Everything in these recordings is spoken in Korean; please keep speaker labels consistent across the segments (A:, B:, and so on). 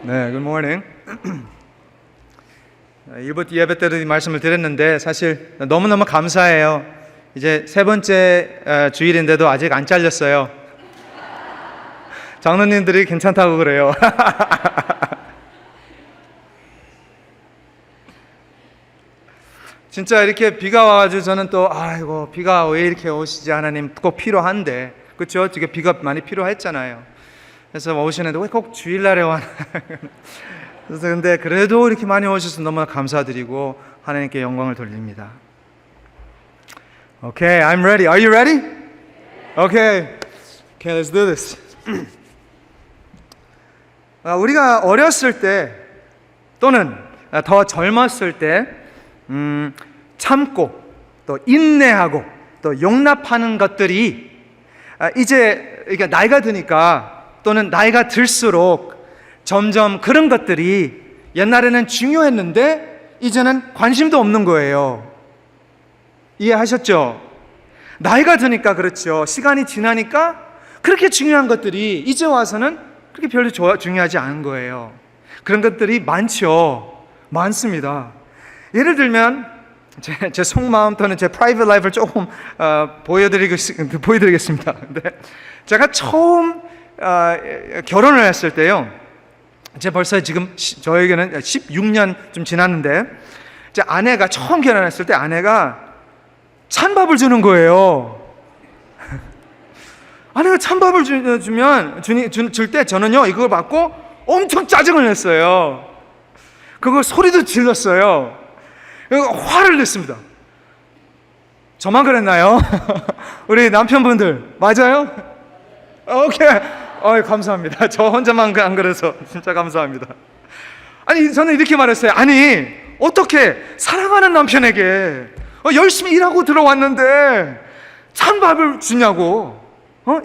A: 네, good morning. 이번 예배 때도 이 말씀을 드렸는데 사실 너무너무 감사해요. 이제 세 번째 주일인데도 아직 안 잘렸어요. 장로님들이 괜찮다고 그래요. 진짜 이렇게 비가 와가지고 저는 또 아이고 비가 왜 이렇게 오시지 하나님 꼭 필요한데 그렇죠? 지금 비가 많이 필요했잖아요. 그래서 오시는데 왜 꼭 주일날에 와나? 그래서 근데 그래도 이렇게 많이 오셔서 너무 감사드리고 하나님께 영광을 돌립니다. Okay, I'm ready. Are you ready? Okay, let's do this. 우리가 어렸을 때 또는 더 젊었을 때 참고 또 인내하고 또 용납하는 것들이 이제 나이가 드니까 또는 나이가 들수록 점점 그런 것들이 옛날에는 중요했는데 이제는 관심도 없는 거예요. 이해하셨죠? 나이가 드니까 그렇죠. 시간이 지나니까 그렇게 중요한 것들이 이제 와서는 그렇게 별로 중요하지 않은 거예요. 그런 것들이 많죠. 많습니다. 예를 들면 제 속마음 또는 제 프라이빗 라이프를 조금 보여드리겠습니다. 근데 제가 처음 결혼을 했을 때요. 제가 벌써 지금 저에게는 16년 좀 지났는데 제 아내가 처음 결혼했을 때 아내가 찬밥을 주는 거예요. 아내가 찬밥을 줄 때 저는요 이걸 받고 엄청 짜증을 냈어요. 그거 소리도 질렀어요. 화를 냈습니다. 저만 그랬나요? 우리 남편분들 맞아요? 오케이. 감사합니다. 저 혼자만 안 그래서 진짜 감사합니다. 아니 저는 이렇게 말했어요. 아니 어떻게 사랑하는 남편에게 열심히 일하고 들어왔는데 찬밥을 주냐고.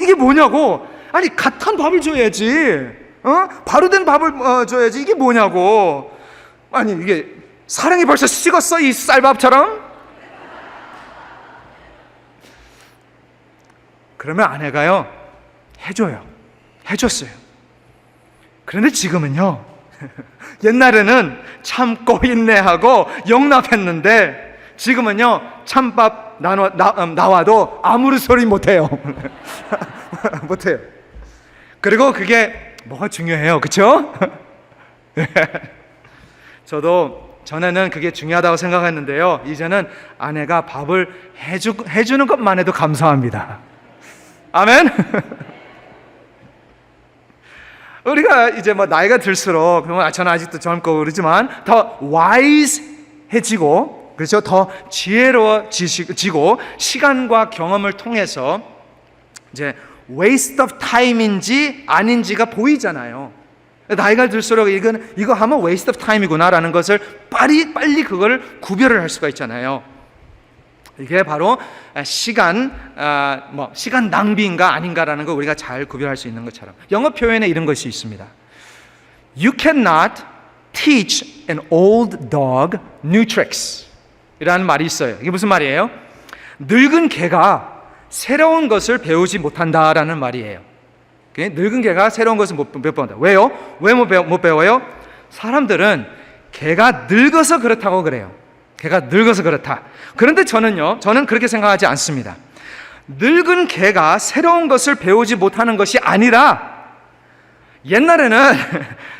A: 이게 뭐냐고. 아니 갓한 밥을 줘야지. 바로 된 밥을 줘야지. 이게 뭐냐고. 아니 이게 사랑이 벌써 식었어 이 쌀밥처럼? 그러면 아내가요 해줬어요. 그런데 지금은요 옛날에는 참고 인내하고 용납했는데 지금은요 찬밥 나와도 아무리 소리 못해요. 못해요. 그리고 그게 뭐가 중요해요, 그렇죠? 저도 전에는 그게 중요하다고 생각했는데요 이제는 아내가 밥을 해주는 것만 해도 감사합니다. 아멘. 우리가 이제 나이가 들수록 저는 아직도 젊고 그러지만 더 와이즈해지고 그렇죠? 더 지혜로워지고 시간과 경험을 통해서 이제 waste of time인지 아닌지가 보이잖아요. 나이가 들수록 이거 하면 waste of time이구나라는 것을 빨리 그걸 구별을 할 수가 있잖아요. 이게 바로 시간 낭비인가 아닌가라는 걸 우리가 잘 구별할 수 있는 것처럼 영어 표현에 이런 것이 있습니다. You cannot teach an old dog new tricks 이라는 말이 있어요. 이게 무슨 말이에요? 늙은 개가 새로운 것을 배우지 못한다라는 말이에요. 늙은 개가 새로운 것을 못 배운다. 왜요? 왜 못 배워요? 사람들은 개가 늙어서 그렇다고 그래요. 개가 늙어서 그렇다. 그런데 저는 그렇게 생각하지 않습니다. 늙은 개가 새로운 것을 배우지 못하는 것이 아니라 옛날에는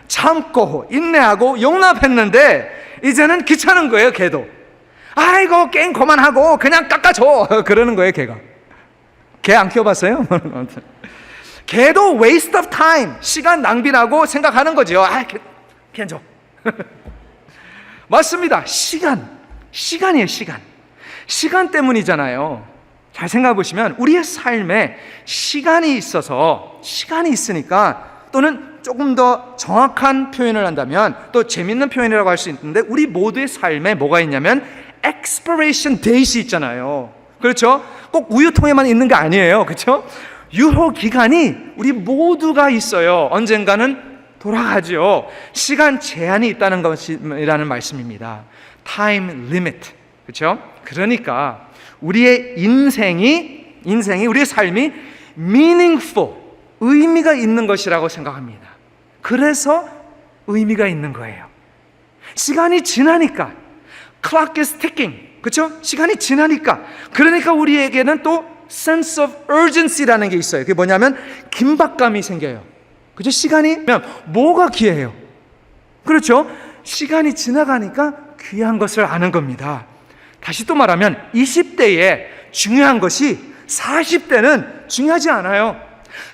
A: 참고 인내하고 용납했는데 이제는 귀찮은 거예요. 개도 아이고 게임 그만하고 그냥 깎아줘 그러는 거예요. 개가 개 안 키워봤어요? 개도 waste of time 시간 낭비라고 생각하는 거죠. 그냥 줘. 맞습니다. 시간이에요. 시간 때문이잖아요. 잘 생각해 보시면 우리의 삶에 시간이 있으니까 또는 조금 더 정확한 표현을 한다면 또 재밌는 표현이라고 할 수 있는데 우리 모두의 삶에 뭐가 있냐면 expiration date이 있잖아요. 그렇죠? 꼭 우유통에만 있는 게 아니에요. 그렇죠? 유효 기간이 우리 모두가 있어요. 언젠가는 돌아가죠. 시간 제한이 있다는 것이라는 말씀입니다. Time limit. 그렇죠? 그러니까 우리의 인생이 우리의 삶이 meaningful, 의미가 있는 것이라고 생각합니다. 그래서 의미가 있는 거예요. 시간이 지나니까 clock is ticking, 그렇죠? 시간이 지나니까 그러니까 우리에게는 또 sense of urgency라는 게 있어요. 그게 뭐냐면 긴박감이 생겨요. 그렇죠? 시간이면 뭐가 귀해요? 그렇죠? 시간이 지나가니까 귀한 것을 아는 겁니다. 다시 또 말하면 20대에 중요한 것이 40대는 중요하지 않아요.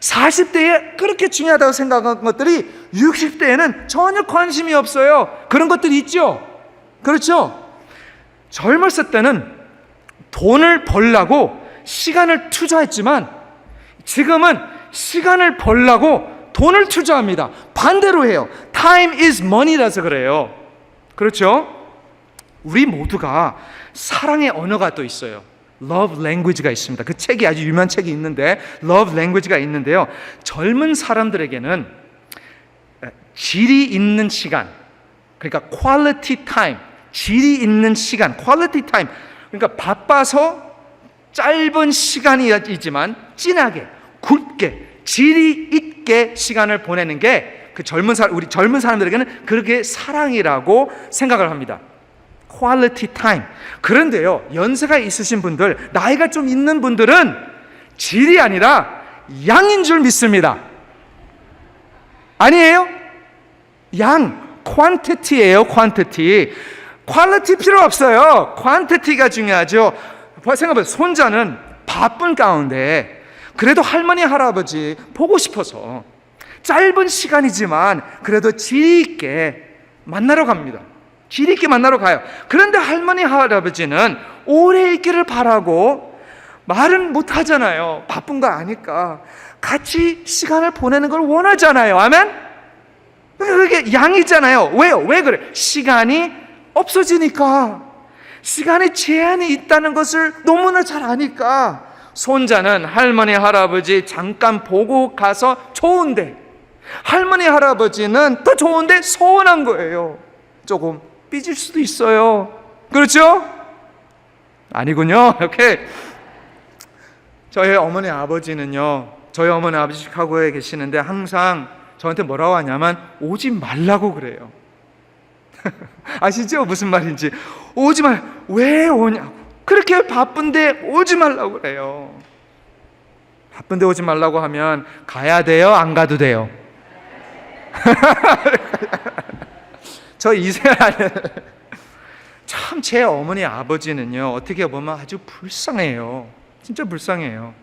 A: 40대에 그렇게 중요하다고 생각한 것들이 60대에는 전혀 관심이 없어요. 그런 것들이 있죠. 그렇죠? 젊었을 때는 돈을 벌려고 시간을 투자했지만 지금은 시간을 벌려고 돈을 투자합니다. 반대로 해요. Time is money라서 그래요. 그렇죠? 우리 모두가 사랑의 언어가 또 있어요. Love language가 있습니다. 그 책이 아주 유명한 책이 있는데 Love language가 있는데요. 젊은 사람들에게는 질이 있는 시간, 그러니까 quality time, 질이 있는 시간, quality time. 그러니까 바빠서 짧은 시간이지만 진하게, 굵게, 질이 있게 시간을 보내는 게 그 우리 젊은 사람들에게는 그렇게 사랑이라고 생각을 합니다. quality time. 그런데요, 연세가 있으신 분들, 나이가 좀 있는 분들은 질이 아니라 양인 줄 믿습니다. 아니에요? 양, quantity예요, quantity. quality 필요 없어요. quantity가 중요하죠. 생각해보세요. 손자는 바쁜 가운데 그래도 할머니, 할아버지 보고 싶어서 짧은 시간이지만 그래도 질 있게 만나러 갑니다. 질 있게 만나러 가요. 그런데 할머니, 할아버지는 오래 있기를 바라고 말은 못 하잖아요. 바쁜 거 아니까. 같이 시간을 보내는 걸 원하잖아요. 아멘? 그게 양이잖아요. 왜요? 왜 그래? 시간이 없어지니까. 시간에 제한이 있다는 것을 너무나 잘 아니까. 손자는 할머니, 할아버지 잠깐 보고 가서 좋은데, 할머니, 할아버지는 더 좋은데 서운한 거예요. 조금 삐질 수도 있어요. 그렇죠? 아니군요. 이렇게 저희 어머니 아버지는요, 저희 어머니 아버지 시카고에 계시는데 항상 저한테 뭐라고 하냐면 오지 말라고 그래요. 아시죠? 무슨 말인지. 오지 말. 왜 오냐고. 그렇게 바쁜데 오지 말라고 그래요. 바쁜데 오지 말라고 하면 가야 돼요? 안 가도 돼요? 저 이세아는 참 제 어머니 아버지는요, 어떻게 보면 아주 불쌍해요. 진짜 불쌍해요.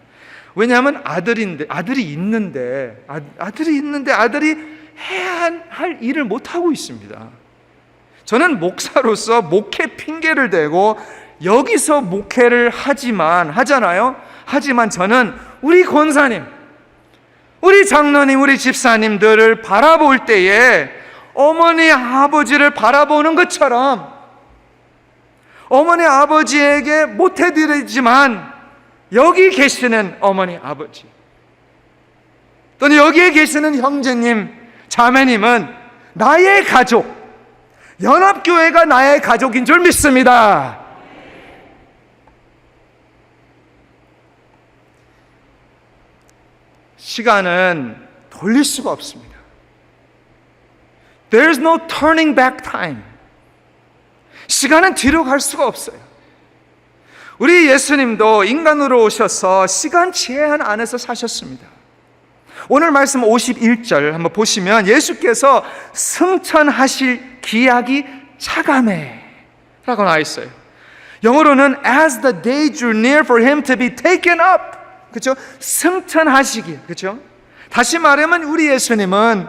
A: 왜냐하면 아들이 있는데 아들이 해야 할 일을 못 하고 있습니다. 저는 목사로서 목회 핑계를 대고 여기서 목회를 하잖아요. 하지만 저는 우리 권사님, 우리 장로님, 우리 집사님들을 바라볼 때에 어머니 아버지를 바라보는 것처럼 어머니 아버지에게 못해드리지만 여기 계시는 어머니 아버지 또는 여기에 계시는 형제님, 자매님은 나의 가족, 연합교회가 나의 가족인 줄 믿습니다. 시간은 돌릴 수가 없습니다. There's no turning back time. 시간은 뒤로 갈 수가 없어요. 우리 예수님도 인간으로 오셔서 시간 제한 안에서 사셨습니다. 오늘 말씀 51절 한번 보시면 예수께서 승천하실 기약이 차감해 라고 나와 있어요. 영어로는 as the day drew near for him to be taken up. 그렇죠? 승천하시기. 그렇죠? 다시 말하면 우리 예수님은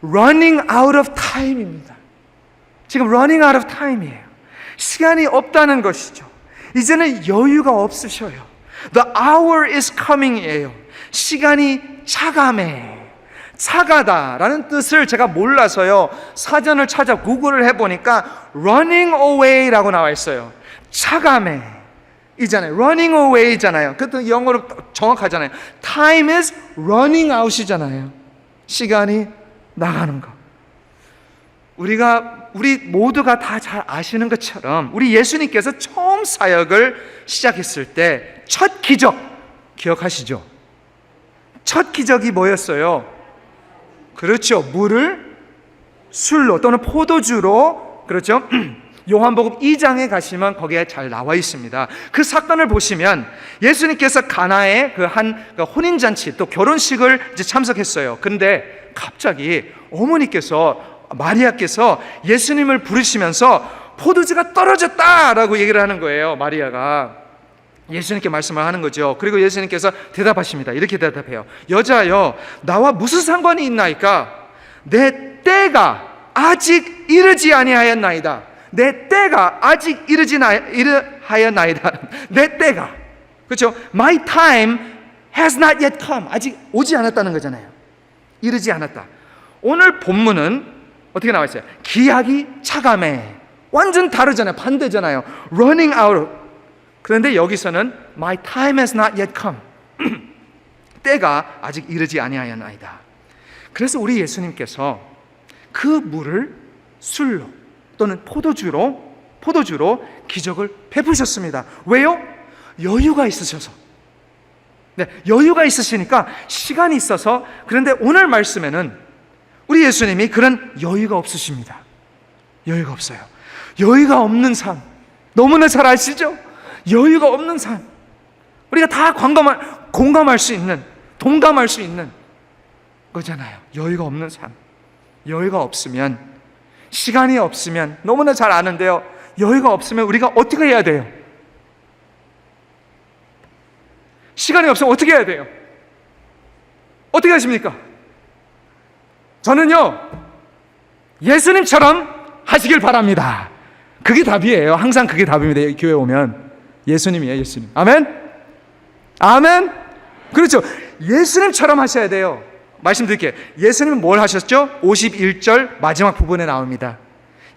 A: running out of time입니다. 지금 running out of time이에요. 시간이 없다는 것이죠. 이제는 여유가 없으셔요. The hour is coming이에요. 시간이 차감해. 차가다라는 뜻을 제가 몰라서요, 사전을 찾아 구글을 해보니까 running away라고 나와 있어요. 차감해 이잖아요. running away잖아요. 그것도 영어로 정확하잖아요. Time is running out이잖아요. 시간이 나가는 거. 우리 모두가 다 잘 아시는 것처럼 우리 예수님께서 처음 사역을 시작했을 때 첫 기적 기억하시죠? 첫 기적이 뭐였어요? 그렇죠. 물을 술로 또는 포도주로, 그렇죠? 요한복음 2장에 가시면 거기에 잘 나와 있습니다. 그 사건을 보시면 예수님께서 가나의 그 혼인잔치 또 결혼식을 이제 참석했어요. 그런데 갑자기 어머니께서, 마리아께서 예수님을 부르시면서 포도주가 떨어졌다라고 얘기를 하는 거예요. 마리아가 예수님께 말씀을 하는 거죠. 그리고 예수님께서 대답하십니다. 이렇게 대답해요. 여자여, 나와 무슨 상관이 있나이까? 내 때가 아직 이르지 아니하였나이다. 내 때가 아직 이르하였나이다. 내 때가, 그렇죠? My time has not yet come. 아직 오지 않았다는 거잖아요. 이르지 않았다. 오늘 본문은 어떻게 나와 있어요? 기약이 차감해. 완전 다르잖아요. 반대잖아요. Running out. 그런데 여기서는 My time has not yet come. 때가 아직 이르지 아니하였나이다. 그래서 우리 예수님께서 그 물을 술로 또는 포도주로 기적을 베푸셨습니다. 왜요? 여유가 있으셔서. 네, 여유가 있으시니까, 시간이 있어서. 그런데 오늘 말씀에는 우리 예수님이 그런 여유가 없으십니다. 여유가 없어요. 여유가 없는 삶, 너무나 잘 아시죠? 여유가 없는 삶, 우리가 다 공감할 수 있는, 동감할 수 있는 거잖아요. 여유가 없는 삶. 여유가 없으면, 시간이 없으면, 너무나 잘 아는데요, 여유가 없으면 우리가 어떻게 해야 돼요? 시간이 없으면 어떻게 해야 돼요? 어떻게 하십니까? 저는요, 예수님처럼 하시길 바랍니다. 그게 답이에요. 항상 그게 답입니다. 교회 오면 예수님이에요. 예수님. 아멘? 아멘? 그렇죠. 예수님처럼 하셔야 돼요. 말씀드릴게요. 예수님은 뭘 하셨죠? 51절 마지막 부분에 나옵니다.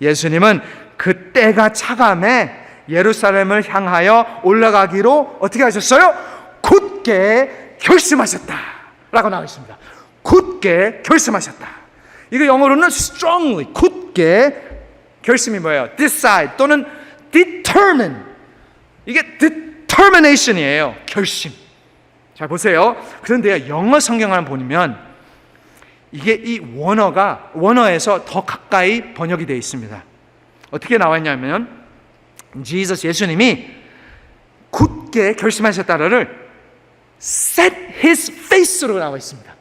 A: 예수님은 그 때가 차감해 예루살렘을 향하여 올라가기로 어떻게 하셨어요? 굳게 결심하셨다 라고 나와 있습니다. 굳게 결심하셨다. 이거 영어로는 strongly, 굳게. 결심이 뭐예요? decide 또는 determine. 이게 determination이에요. 결심. 잘 보세요. 그런데 영어 성경을 보면 이게 이 원어에서 더 가까이 번역이 되어 있습니다. 어떻게 나와 있냐면 Jesus, 예수님이 굳게 결심하셨다를 set his face로 나와 있습니다.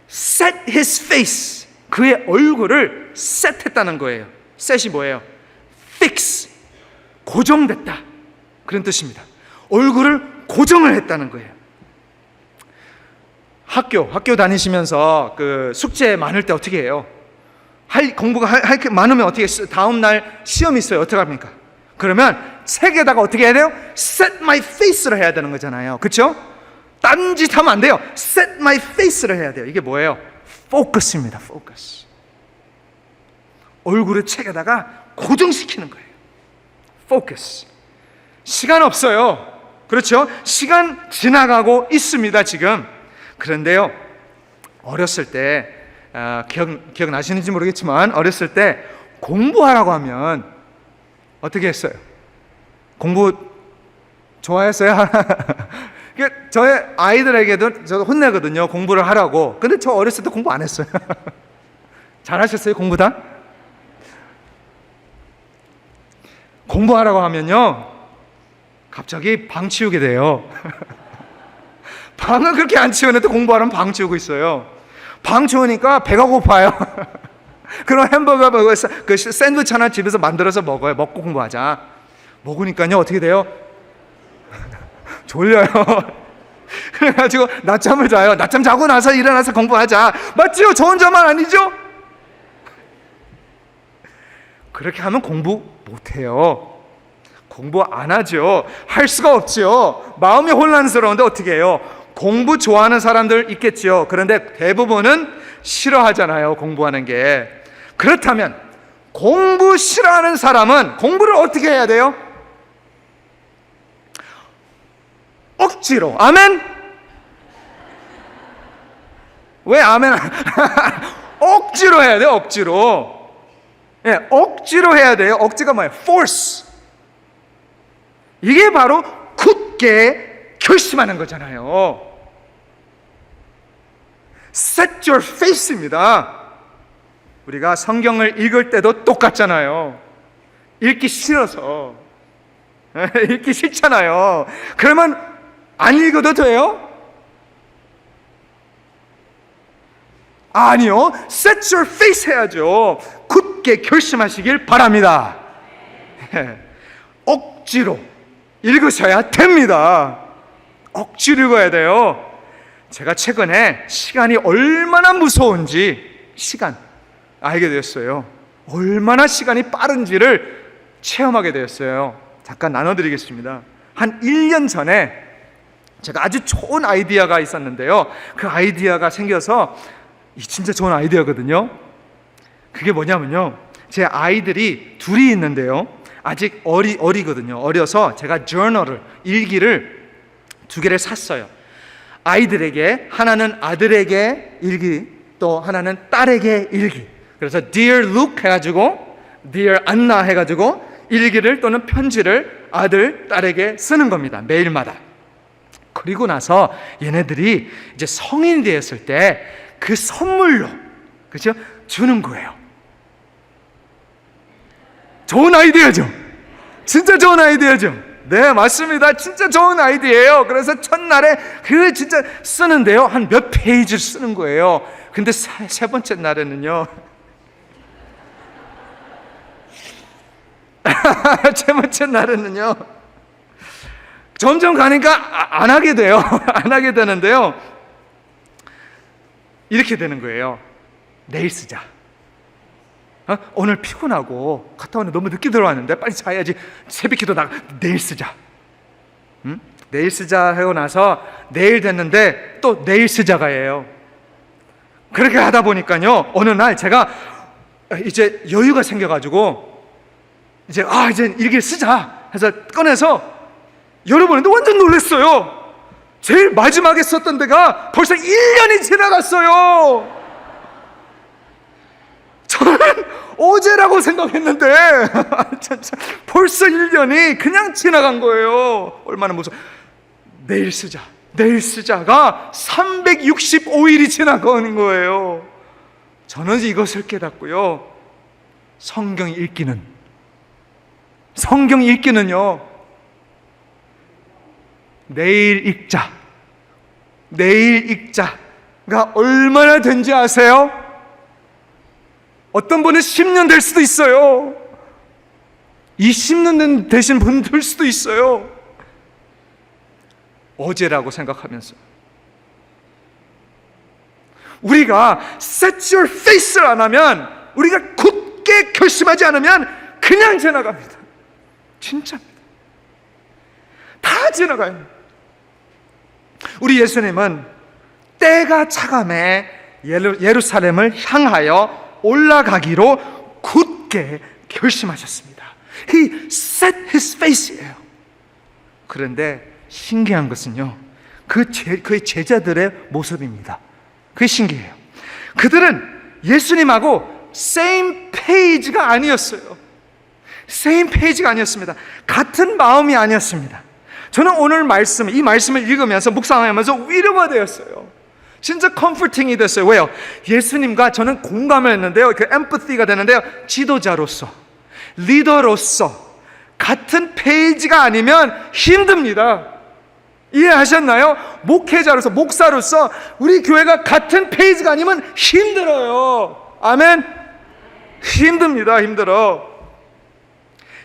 A: set his face, 그의 얼굴을 set했다는 거예요. set이 뭐예요? fix, 고정됐다, 그런 뜻입니다. 얼굴을 고정을 했다는 거예요. 학교 다니시면서 그 숙제 많을 때 어떻게 해요? 공부가 할 게 많으면 어떻게, 다음 날 시험이 있어요. 어떻게 합니까? 그러면 책에다가 어떻게 해야 돼요? set my face를 해야 되는 거잖아요. 그렇죠? 딴짓 하면 안 돼요. set my face를 해야 돼요. 이게 뭐예요? focus입니다. focus. 얼굴을 책에다가 고정시키는 거예요. focus. 시간 없어요. 그렇죠? 시간 지나가고 있습니다, 지금. 그런데요, 어렸을 때, 기억나시는지 모르겠지만, 어렸을 때 공부하라고 하면 어떻게 했어요? 공부 좋아했어요? 저의 아이들에게도 저도 혼내거든요, 공부를 하라고. 근데 저 어렸을 때 공부 안 했어요. 잘하셨어요, 공부 다? 공부하라고 하면요, 갑자기 방 치우게 돼요. 방은 그렇게 안 치우는데 공부하라면 방 치우고 있어요. 방 치우니까 배가 고파요. 그럼 햄버거 먹어서 그 샌드위치 하나 집에서 만들어서 먹어요. 먹고 공부하자. 먹으니까요, 어떻게 돼요? 졸려요. 그래가지고 낮잠을 자요. 낮잠 자고 나서 일어나서 공부하자. 맞지요? 저 혼자만 아니죠? 그렇게 하면 공부 못해요. 공부 안 하죠. 할 수가 없죠. 마음이 혼란스러운데 어떻게 해요? 공부 좋아하는 사람들 있겠죠. 그런데 대부분은 싫어하잖아요, 공부하는 게. 그렇다면 공부 싫어하는 사람은 공부를 어떻게 해야 돼요? 억지로. 아멘? 왜 아멘? 억지로 해야 돼요, 억지로. 예, 억지로 해야 돼요. 억지가 뭐예요? force. 이게 바로 굳게 결심하는 거잖아요. set your face입니다. 우리가 성경을 읽을 때도 똑같잖아요. 읽기 싫어서. 읽기 싫잖아요. 그러면 안 읽어도 돼요? 아니요. Set your face 해야죠. 굳게 결심하시길 바랍니다. 억지로 읽으셔야 됩니다. 억지로 읽어야 돼요. 제가 최근에 시간이 얼마나 무서운지 알게 되었어요. 얼마나 시간이 빠른지를 체험하게 되었어요. 잠깐 나눠드리겠습니다. 한 1년 전에 제가 아주 좋은 아이디어가 있었는데요. 그 아이디어가 생겨서 진짜 좋은 아이디어거든요. 그게 뭐냐면요, 제 아이들이 둘이 있는데요, 아직 어리거든요. 어려서 제가 일기를 2개를 샀어요. 아이들에게, 하나는 아들에게 일기, 또 하나는 딸에게 일기. 그래서 Dear Luke 해가지고 Dear Anna 해가지고 일기를 또는 편지를 아들, 딸에게 쓰는 겁니다. 매일마다. 그리고 나서 얘네들이 이제 성인이 되었을 때 그 선물로, 그렇죠? 주는 거예요. 좋은 아이디어죠? 진짜 좋은 아이디어죠? 네, 맞습니다. 진짜 좋은 아이디어예요. 그래서 첫날에 그 진짜 쓰는데요, 한 몇 페이지를 쓰는 거예요. 근데 세 번째 날에는요 세 번째 날에는요 점점 가니까 안 하게 돼요. 안 하게 되는데요, 이렇게 되는 거예요. 내일 쓰자. 오늘 피곤하고 갔다 오는데 너무 늦게 들어왔는데 빨리 자야지. 새벽기도 나가. 내일 쓰자. 내일 쓰자 하고 나서 내일 됐는데 또 내일 쓰자가예요. 그렇게 하다 보니까요, 어느 날 제가 이제 여유가 생겨가지고 이제 일기를 쓰자 해서 꺼내서 열어보는데 완전 놀랐어요. 제일 마지막에 썼던 데가 벌써 1년이 지나갔어요. 저는 어제라고 생각했는데 벌써 1년이 그냥 지나간 거예요. 얼마나 무서워. 내일 쓰자가 365일이 지나가는 거예요. 저는 이것을 깨닫고요, 성경 읽기는요, 내일 읽자가 얼마나 된지 아세요? 어떤 분은 10년 될 수도 있어요. 20년 되신 분 될 수도 있어요. 어제라고 생각하면서 우리가 set your face를 안 하면, 우리가 굳게 결심하지 않으면 그냥 지나갑니다. 진짜입니다. 다 지나가요. 우리 예수님은 때가 차감해 예루살렘을 향하여 올라가기로 굳게 결심하셨습니다. He set his face예요. 그런데 신기한 것은요, 그의 제자들의 모습입니다. 그게 신기해요. 그들은 예수님하고 same page가 아니었어요. same page가 아니었습니다. 같은 마음이 아니었습니다. 저는 오늘 이 말씀을 읽으면서 묵상하면서 위로가 되었어요. 진짜 컴포팅이 됐어요. 왜요? 예수님과 저는 공감을 했는데요, 그 엠퍼티가 되는데요, 지도자로서, 리더로서 같은 페이지가 아니면 힘듭니다. 이해하셨나요? 목회자로서, 목사로서 우리 교회가 같은 페이지가 아니면 힘들어요. 아멘? 힘들어.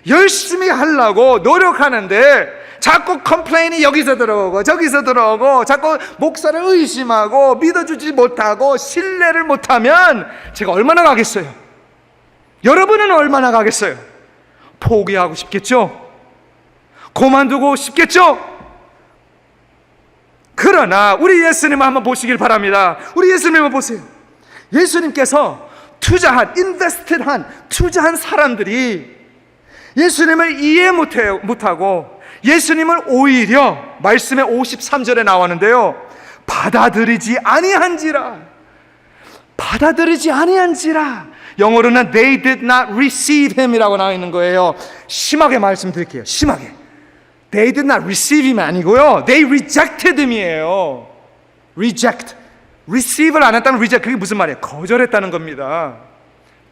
A: 열심히 하려고 노력하는데 자꾸 컴플레인이 여기서 들어오고 저기서 들어오고, 자꾸 목사를 의심하고 믿어주지 못하고 신뢰를 못하면 제가 얼마나 가겠어요? 여러분은 얼마나 가겠어요? 포기하고 싶겠죠? 그만두고 싶겠죠? 그러나 우리 예수님을 한번 보시길 바랍니다. 우리 예수님을 보세요. 예수님께서 투자한 사람들이 예수님을 이해 못하고 예수님을 오히려 말씀의 53절에 나왔는데요, 받아들이지 아니한지라. 영어로는 they did not receive him이라고 나와 있는 거예요. 심하게 말씀드릴게요. 심하게. They did not receive him 아니고요, they rejected him이에요. receive를 안 했다는 reject, 그게 무슨 말이에요? 거절했다는 겁니다.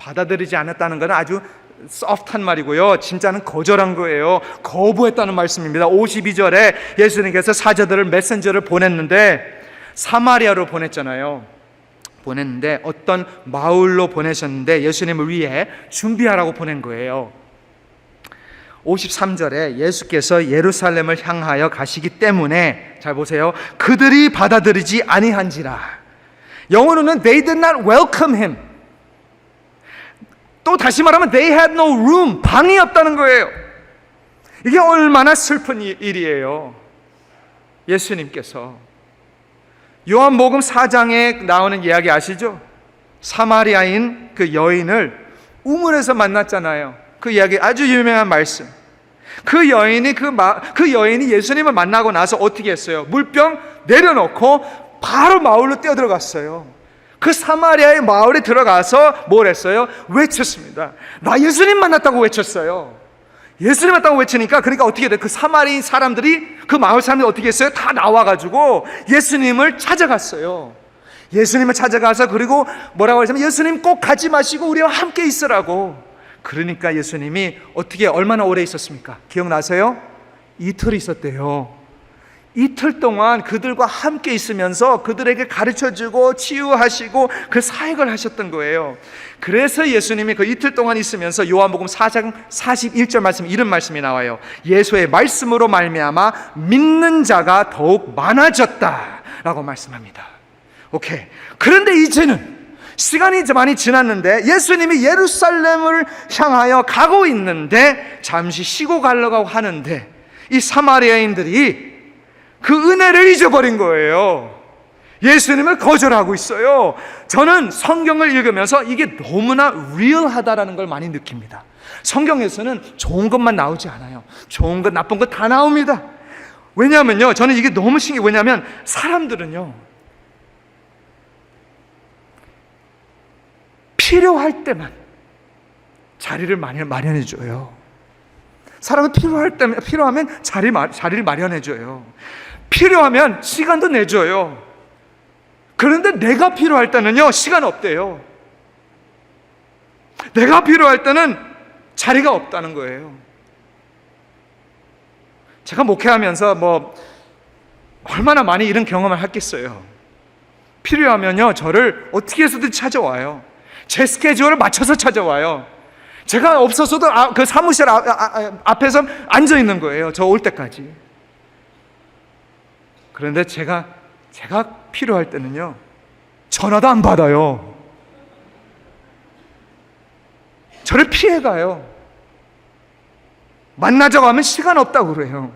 A: 받아들이지 않았다는 것은 아주 소프트한 말이고요. 진짜는 거절한 거예요. 거부했다는 말씀입니다. 52절에 예수님께서 사자들을 메신저를 보냈는데 사마리아로 보냈잖아요. 보냈는데 어떤 마을로 보내셨는데 예수님을 위해 준비하라고 보낸 거예요. 53절에 예수께서 예루살렘을 향하여 가시기 때문에 잘 보세요. 그들이 받아들이지 아니한지라. 영어로는 they did not welcome him. 또 다시 말하면 they had no room. 방이 없다는 거예요. 이게 얼마나 슬픈 일이에요. 예수님께서 요한복음 4장에 나오는 이야기 아시죠? 사마리아인 그 여인을 우물에서 만났잖아요. 그 이야기 아주 유명한 말씀. 그 여인이 예수님을 만나고 나서 어떻게 했어요? 물병 내려놓고 바로 마을로 뛰어들어갔어요. 그 사마리아의 마을에 들어가서 뭘 했어요? 외쳤습니다. 나 예수님 만났다고 외쳤어요. 예수님 만났다고 외치니까 그러니까 어떻게 돼요? 그 사마리아 사람들이 그 마을 사람들이 어떻게 했어요? 다 나와가지고 예수님을 찾아갔어요. 예수님을 찾아가서 그리고 뭐라고 하냐면 예수님 꼭 가지 마시고 우리와 함께 있으라고. 그러니까 예수님이 어떻게 얼마나 오래 있었습니까? 기억나세요? 이틀 있었대요. 이틀 동안 그들과 함께 있으면서 그들에게 가르쳐주고 치유하시고 그 사역을 하셨던 거예요. 그래서 예수님이 그 이틀 동안 있으면서 요한복음 4장 41절 말씀 이런 말씀이 나와요. 예수의 말씀으로 말미암아 믿는 자가 더욱 많아졌다라고 말씀합니다. 오케이. 그런데 이제는 시간이 많이 지났는데 예수님이 예루살렘을 향하여 가고 있는데 잠시 쉬고 가려고 하는데 이 사마리아인들이 그 은혜를 잊어버린 거예요. 예수님을 거절하고 있어요. 저는 성경을 읽으면서 이게 너무나 리얼하다라는 걸 많이 느낍니다. 성경에서는 좋은 것만 나오지 않아요. 좋은 것, 나쁜 것 다 나옵니다. 왜냐하면요, 저는 이게 너무 신기해요. 왜냐하면 사람들은요, 필요할 때만 자리를 마련해줘요. 사람은 필요하면 자리를 마련해줘요. 필요하면 시간도 내줘요. 그런데 내가 필요할 때는요, 시간 없대요. 내가 필요할 때는 자리가 없다는 거예요. 제가 목회하면서 얼마나 많이 이런 경험을 했겠어요. 필요하면요, 저를 어떻게 해서든 찾아와요. 제 스케줄을 맞춰서 찾아와요. 제가 없어서도 그 사무실 앞에서 앉아 있는 거예요. 저 올 때까지. 그런데 제가 필요할 때는요, 전화도 안 받아요. 저를 피해가요. 만나자고 하면 시간 없다고 그래요.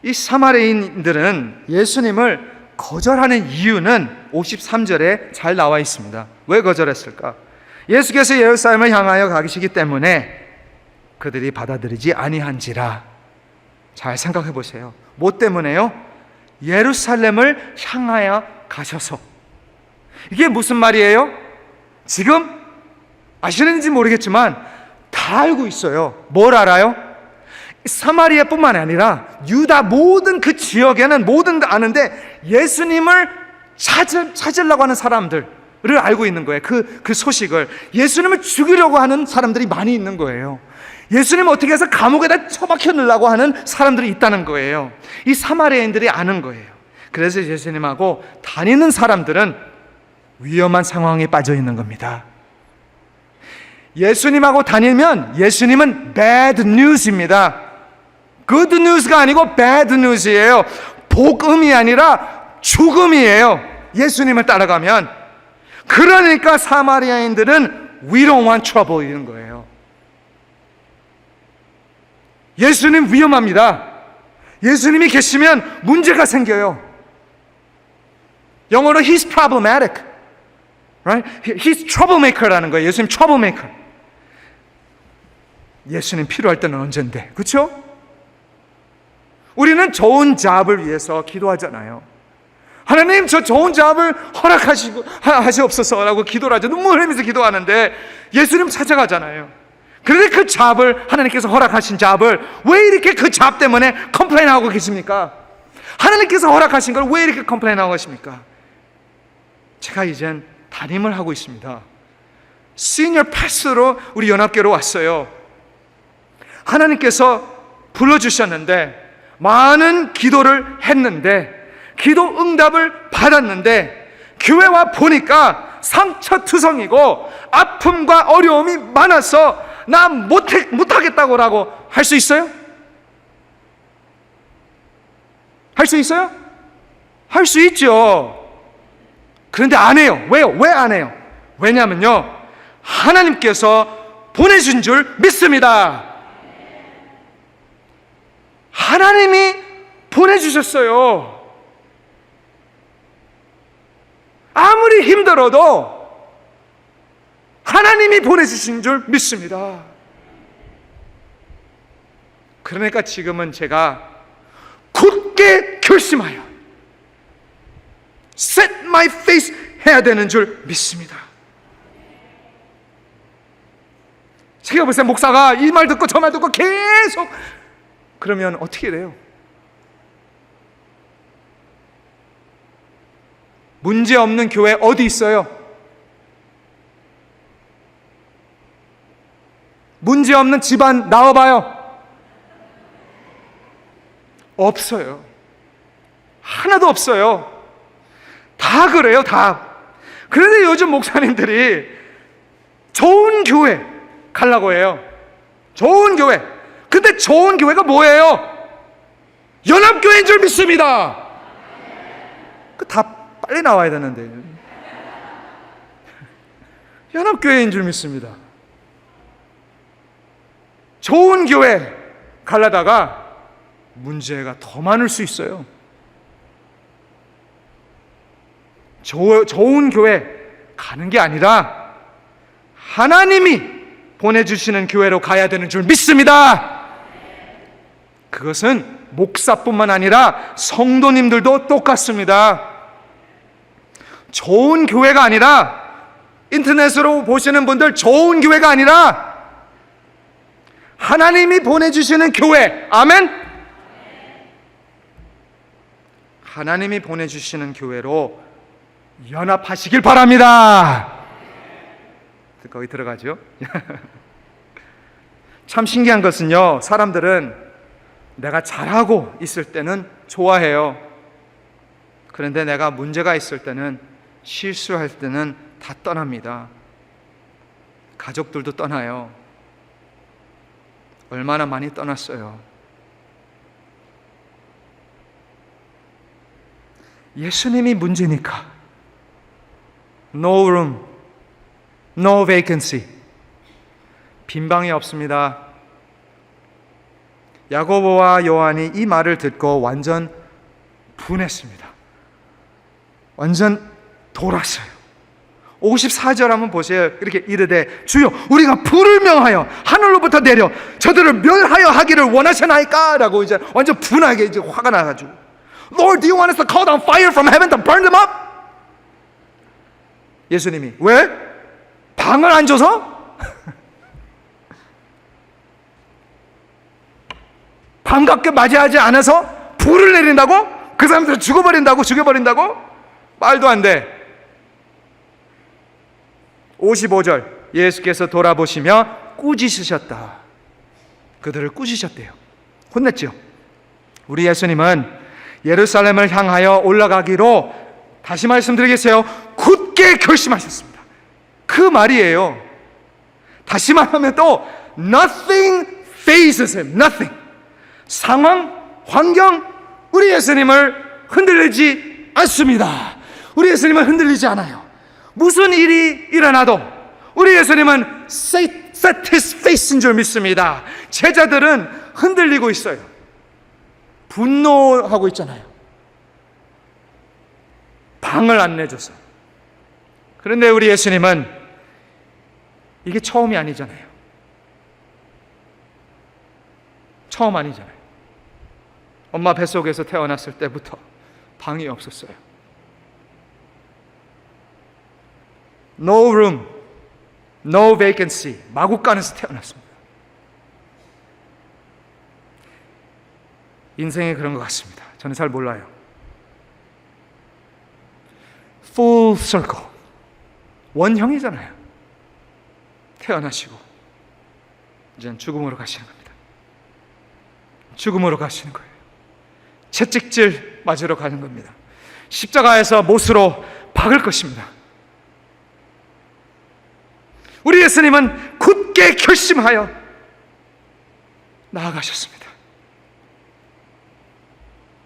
A: 이 사마리아인들은 예수님을 거절하는 이유는 53절에 잘 나와 있습니다. 왜 거절했을까? 예수께서 예루살렘을 향하여 가시기 때문에 그들이 받아들이지 아니한지라. 잘 생각해 보세요. 뭐 때문에요? 예루살렘을 향하여 가셔서. 이게 무슨 말이에요? 지금 아시는지 모르겠지만 다 알고 있어요. 뭘 알아요? 사마리아뿐만 아니라 유다 모든 그 지역에는 모든 다 아는데 예수님을 찾으려고 하는 사람들을 알고 있는 거예요. 그 소식을. 예수님을 죽이려고 하는 사람들이 많이 있는 거예요. 예수님을 어떻게 해서 감옥에다 처박혀 넣으려고 하는 사람들이 있다는 거예요. 이 사마리아인들이 아는 거예요. 그래서 예수님하고 다니는 사람들은 위험한 상황에 빠져 있는 겁니다. 예수님하고 다니면 예수님은 bad news입니다. good news가 아니고 bad news이에요. 복음이 아니라 죽음이에요. 예수님을 따라가면. 그러니까 사마리아인들은 we don't want trouble 이런 거예요. 예수님 위험합니다. 예수님이 계시면 문제가 생겨요. 영어로 he's problematic, right? He's troublemaker라는 거예요. 예수님 troublemaker. 예수님 필요할 때는 언젠데, 그렇죠? 우리는 좋은 잡을 위해서 기도하잖아요. 하나님 저 좋은 잡을 하시옵소서라고 기도를 하죠. 눈물 흘리면서 기도하는데 예수님 찾아가잖아요. 그런데 그 잡을 하나님께서 허락하신 잡을 왜 이렇게 그 잡 때문에 컴플레인하고 계십니까? 하나님께서 허락하신 걸 왜 이렇게 컴플레인하고 계십니까? 제가 이젠 담임을 하고 있습니다. 시니어 패스로 우리 연합교회로 왔어요. 하나님께서 불러주셨는데 많은 기도를 했는데 기도 응답을 받았는데 교회 와 보니까 상처투성이고 아픔과 어려움이 많아서 나 못하겠다고 할 수 있어요? 할 수 있어요? 할 수 있죠. 그런데 안 해요. 왜요? 왜 안 해요? 왜냐면요, 하나님께서 보내준 줄 믿습니다. 하나님이 보내주셨어요. 아무리 힘들어도 하나님이 보내주신 줄 믿습니다. 그러니까 지금은 제가 굳게 결심하여 set my face 해야 되는 줄 믿습니다. 제가 보세요. 목사가 이 말 듣고 저 말 듣고 계속 그러면 어떻게 돼요? 문제 없는 교회 어디 있어요? 문제 없는 집안 나와봐요. 없어요. 하나도 없어요. 다 그래요, 다. 그런데 요즘 목사님들이 좋은 교회 가려고 해요. 좋은 교회. 근데 좋은 교회가 뭐예요? 연합교회인 줄 믿습니다. 다 빨리 나와야 되는데. 연합교회인 줄 믿습니다. 좋은 교회 가려다가 문제가 더 많을 수 있어요. 좋은 교회 가는 게 아니라 하나님이 보내주시는 교회로 가야 되는 줄 믿습니다. 그것은 목사뿐만 아니라 성도님들도 똑같습니다. 좋은 교회가 아니라, 인터넷으로 보시는 분들 좋은 교회가 아니라 하나님이 보내주시는 교회. 아멘? 하나님이 보내주시는 교회로 연합하시길 바랍니다. 거기 들어가죠. 참 신기한 것은요, 사람들은 내가 잘하고 있을 때는 좋아해요. 그런데 내가 문제가 있을 때는, 실수할 때는 다 떠납니다. 가족들도 떠나요. 얼마나 많이 떠났어요. 예수님이 문제니까 no room, no vacancy, 빈방이 없습니다. 야고보와 요한이 이 말을 듣고 완전 분했습니다. 완전 돌았어요. 54절 한번 보세요. 이렇게 이르되 주여 우리가 불을 명하여 하늘로부터 내려 저들을 멸하여 하기를 원하시나이까? 라고 이제 완전 분하게 이제 화가 나가지고, Lord, do you want us to call down fire from heaven to burn them up? 예수님이 왜? 방을 안 줘서? 반갑게 맞이하지 않아서 불을 내린다고? 그 사람들 죽여버린다고? 말도 안 돼. 55절 예수께서 돌아보시며 꾸짖으셨다. 그들을 꾸짖으셨대요. 혼냈죠. 우리 예수님은 예루살렘을 향하여 올라가기로, 다시 말씀드리겠어요, 굳게 결심하셨습니다. 그 말이에요. 다시 말하면 또 nothing phases him. nothing. 상황, 환경, 우리 예수님을 흔들리지 않습니다. 우리 예수님은 흔들리지 않아요. 무슨 일이 일어나도 우리 예수님은 set his face인 줄 믿습니다. 제자들은 흔들리고 있어요. 분노하고 있잖아요. 방을 안 내줘서. 그런데 우리 예수님은 이게 처음이 아니잖아요. 처음 아니잖아요. 엄마 뱃속에서 태어났을 때부터 방이 없었어요. No room, no vacancy. 마구간에서 태어났습니다. 인생이 그런 것 같습니다. 저는 잘 몰라요. Full circle. 원형이잖아요. 태어나시고 이제는 죽음으로 가시는 겁니다. 죽음으로 가시는 거예요. 채찍질 맞으러 가는 겁니다. 십자가에서 못으로 박을 것입니다. 우리 예수님은 굳게 결심하여 나아가셨습니다.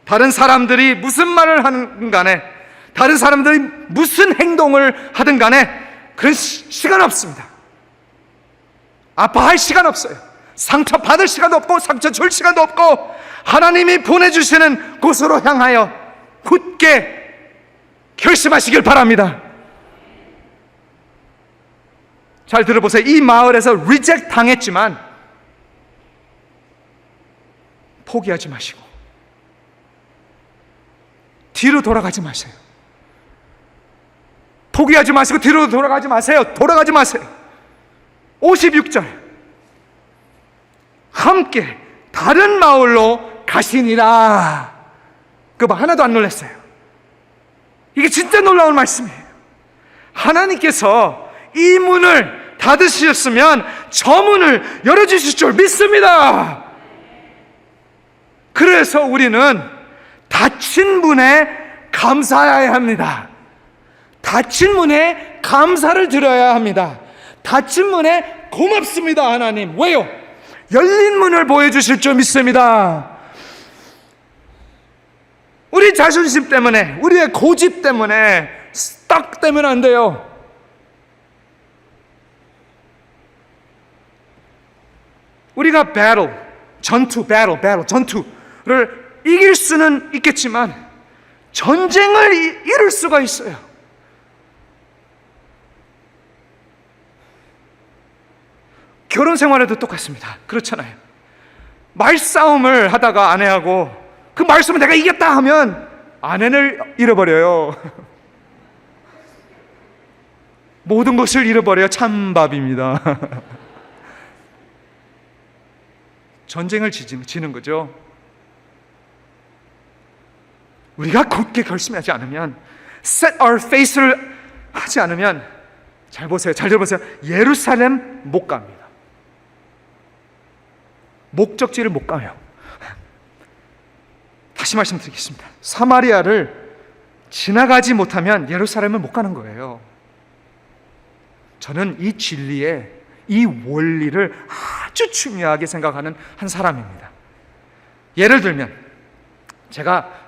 A: 다른 사람들이 무슨 말을 하든 간에, 다른 사람들이 무슨 행동을 하든 간에 그런 시간 없습니다. 아파할 시간 없어요. 상처 받을 시간도 없고 상처 줄 시간도 없고 하나님이 보내주시는 곳으로 향하여 굳게 결심하시길 바랍니다. 잘 들어보세요. 이 마을에서 리젝트 당했지만 포기하지 마시고 뒤로 돌아가지 마세요. 포기하지 마시고 뒤로 돌아가지 마세요. 돌아가지 마세요. 56절 함께 다른 마을로 가시니라. 그거 하나도 안 놀랐어요. 이게 진짜 놀라운 말씀이에요. 하나님께서 이 문을 닫으셨으면 저 문을 열어주실 줄 믿습니다. 그래서 우리는 닫힌 문에 감사해야 합니다. 닫힌 문에 감사를 드려야 합니다. 닫힌 문에 고맙습니다. 하나님. 왜요? 열린 문을 보여주실 줄 믿습니다. 우리 자존심 때문에, 우리의 고집 때문에 스탁 되면 안 돼요. 우리가 전투를 이길 수는 있겠지만 전쟁을 이룰 수가 있어요. 결혼 생활에도 똑같습니다. 그렇잖아요. 말싸움을 하다가 아내하고 그 말싸움을 내가 이겼다 하면 아내를 잃어버려요. 모든 것을 잃어버려요. 찬밥입니다. 전쟁을 지는 거죠. 우리가 굳게 결심하지 않으면, set our face를 하지 않으면, 잘 보세요. 잘 들어보세요. 예루살렘 못 갑니다. 목적지를 못 가요. 다시 말씀드리겠습니다. 사마리아를 지나가지 못하면 예루살렘을 못 가는 거예요. 저는 이 진리에, 이 원리를 아주 중요하게 생각하는 한 사람입니다. 예를 들면 제가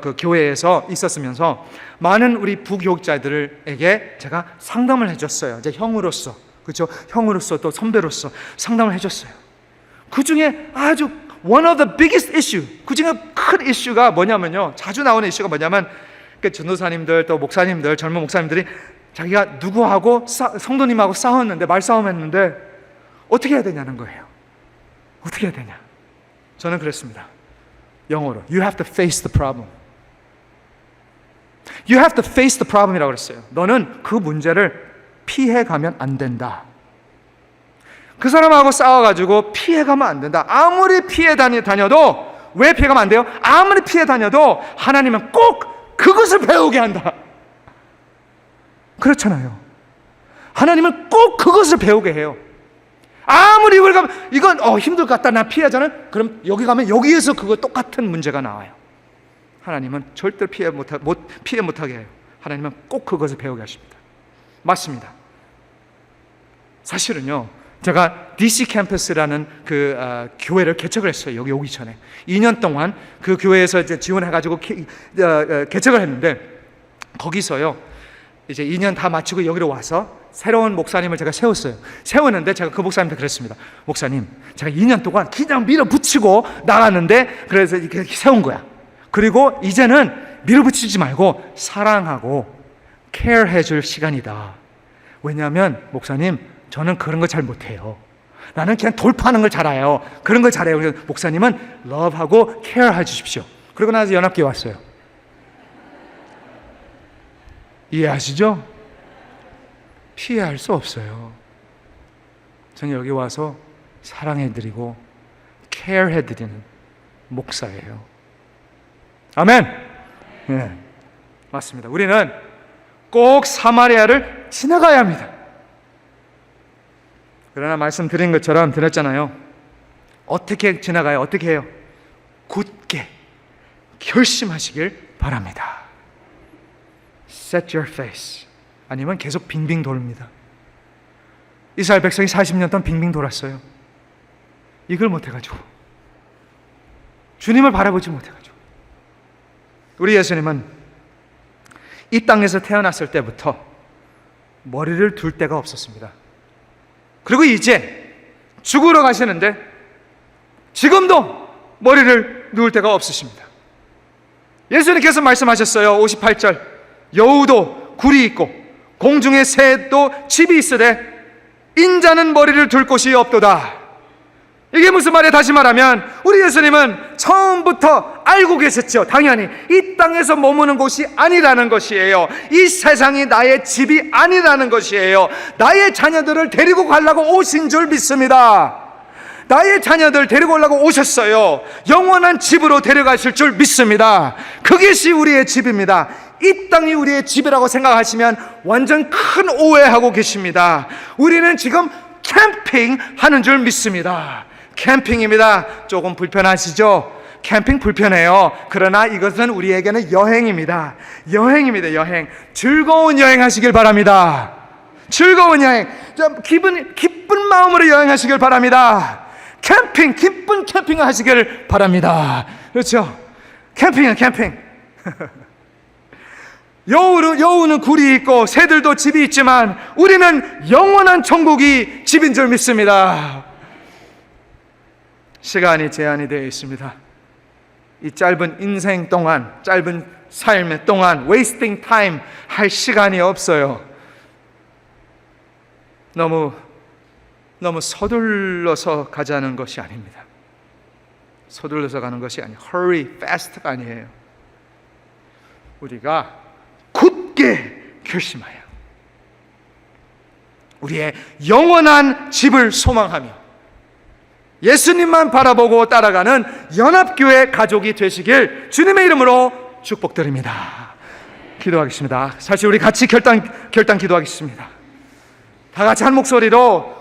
A: 그 교회에서 있었으면서 많은 우리 부교육자들에게 제가 상담을 해줬어요. 이제 형으로서, 그렇죠? 형으로서 또 선배로서 상담을 해줬어요. 그 중에 아주 one of the biggest issue, 그 중에 큰 이슈가 뭐냐면요, 자주 나오는 이슈가 뭐냐면, 전도사님들 또 목사님들, 젊은 목사님들이 자기가 누구하고 성도님하고 싸웠는데, 말싸움했는데 어떻게 해야 되냐는 거예요. 어떻게 해야 되냐. 저는 그랬습니다. 영어로 You have to face the problem. You have to face the problem이라고 그랬어요. 너는 그 문제를 피해가면 안 된다. 그 사람하고 싸워가지고 피해가면 안 된다. 아무리 피해 다녀도, 왜 피해가면 안 돼요? 아무리 피해 다녀도 하나님은 꼭 그것을 배우게 한다. 그렇잖아요. 하나님은 꼭 그것을 배우게 해요. 아무리 이걸 가면 이건 힘들 것 같다, 나 피하잖아요. 그럼 여기 가면 여기에서 그거 똑같은 문제가 나와요. 하나님은 절대 피해 못하게 해요. 하나님은 꼭 그것을 배우게 하십니다. 맞습니다. 사실은요, 제가 DC 캠퍼스라는 그 교회를 개척을 했어요. 여기 오기 전에 2년 동안 그 교회에서 이제 지원해가지고 개척을 했는데, 거기서요 이제 2년 다 마치고 여기로 와서 새로운 목사님을 제가 세웠는데 제가 그 목사님한테 그랬습니다. 목사님, 제가 2년 동안 그냥 밀어붙이고 나갔는데, 그래서 이렇게 세운 거야. 그리고 이제는 밀어붙이지 말고 사랑하고 케어해 줄 시간이다. 왜냐하면 목사님, 저는 그런 거 잘 못해요. 나는 그냥 돌파하는 걸 잘해요. 그런 걸 잘해요. 그래서 목사님은 러브하고 케어해 주십시오. 그러고 나서 연합교회 왔어요. 이해하시죠? 피해할 수 없어요. 저는 여기 와서 사랑해드리고 케어해드리는 목사예요. 아멘. 네, 맞습니다. 우리는 꼭 사마리아를 지나가야 합니다. 그러나 말씀드린 것처럼 드렸잖아요. 어떻게 지나가요? 어떻게 해요? 굳게 결심하시길 바랍니다. Set your face. 아니면 계속 빙빙 돌립니다. 이스라엘 백성이 40년 동안 빙빙 돌았어요. 이걸 못해가지고, 주님을 바라보지 못해가지고. 우리 예수님은 이 땅에서 태어났을 때부터 머리를 둘 데가 없었습니다. 그리고 이제 죽으러 가시는데 지금도 머리를 누울 데가 없으십니다. 예수님께서 말씀하셨어요. 58절, 여우도 굴이 있고 공중의 새도 집이 있으되 인자는 머리를 둘 곳이 없도다. 이게 무슨 말이에요? 다시 말하면 우리 예수님은 처음부터 알고 계셨죠. 당연히 이 땅에서 머무는 곳이 아니라는 것이에요. 이 세상이 나의 집이 아니라는 것이에요. 나의 자녀들을 데리고 가려고 오신 줄 믿습니다. 나의 자녀들 데리고 오려고 오셨어요. 영원한 집으로 데려가실 줄 믿습니다. 그것이 우리의 집입니다. 이 땅이 우리의 집이라고 생각하시면 완전 큰 오해하고 계십니다. 우리는 지금 캠핑하는 줄 믿습니다. 캠핑입니다. 조금 불편하시죠? 캠핑 불편해요. 그러나 이것은 우리에게는 여행입니다. 여행입니다. 여행. 즐거운 여행 하시길 바랍니다. 즐거운 여행. 좀 기쁜 마음으로 여행하시길 바랍니다. 캠핑, 기쁜 캠핑 하시길 바랍니다. 그렇죠? 캠핑은 캠핑. 여우는 굴이 있고 새들도 집이 있지만 우리는 영원한 천국이 집인 줄 믿습니다. 시간이 제한이 되어 있습니다. 이 짧은 인생 동안, 짧은 삶의 동안 wasting time 할 시간이 없어요. 너무 서둘러서 가자는 것이 아닙니다. 서둘러서 가는 것이 아니에요. hurry, fast가 아니에요. 우리가 굳게 결심하여 우리의 영원한 집을 소망하며 예수님만 바라보고 따라가는 연합교회 가족이 되시길 주님의 이름으로 축복드립니다. 기도하겠습니다. 사실 우리 같이 결단 기도하겠습니다. 다 같이 한 목소리로